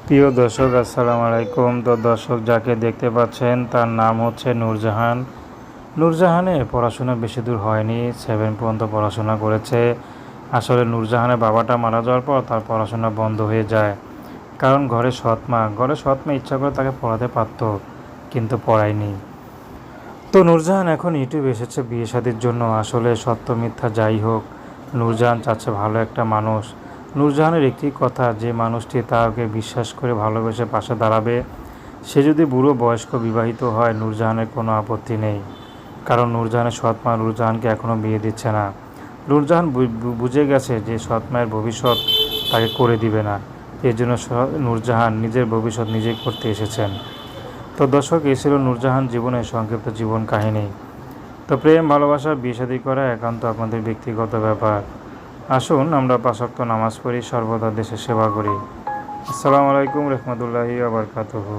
প্রিয় দর্শক, আসসালামু আলাইকুম। তো দর্শক, যাকে দেখতে পাচ্ছেন তার নাম হচ্ছে নূরজাহান। নূরজাহানের পড়াশোনা বেশি দূর হয়নি, 7 পর্যন্ত পড়াশোনা করেছে। আসলে নূরজাহানের বাবাটা মারা যাওয়ার পর তার পড়াশোনা বন্ধ হয়ে যায়, কারণ ঘরে সৎমা ইচ্ছা করে তাকে পড়াতে পারত, কিন্তু পড়ায়নি। তো নূরজাহান এখন ইউটিউবে এসেছে বিয়ে শাদির জন্য। আসলে সত্য মিথ্যা যাই হোক, নূরজাহান চাচ্ছে ভালো একটা মানুষ। নূরজাহানের একটি কথা, যে মানুষটি তাকে বিশ্বাস করে ভালোবেসে পাশে দাঁড়াবে, সে যদি বুড়ো বয়স্ক বিবাহিত হয়, নূরজাহানের কোনো আপত্তি নেই। কারণ নূরজাহানের সৎমা নূরজাহানকে এখনও বিয়ে দিচ্ছে না। নূরজাহান বুঝে গেছে যে সৎমায়ের ভবিষ্যৎ তাকে করে দিবে না। এর জন্য নূরজাহান নিজের ভবিষ্যৎ নিজেই করতে এসেছেন। তো দর্শক, এই ছিল নূরজাহান জীবনের সংক্ষিপ্ত জীবন কাহিনী। তো প্রেম, ভালোবাসা, বিয়ে শাদী করা একান্ত আপনাদের ব্যক্তিগত ব্যাপার। আসুন আমরা 5 ওয়াক্ত নামাজ পড়ি, সর্বদা দেশের সেবা করি। আসসালামু আলাইকুম রহমতুল্লাহি ওয়া বারাকাতুহু।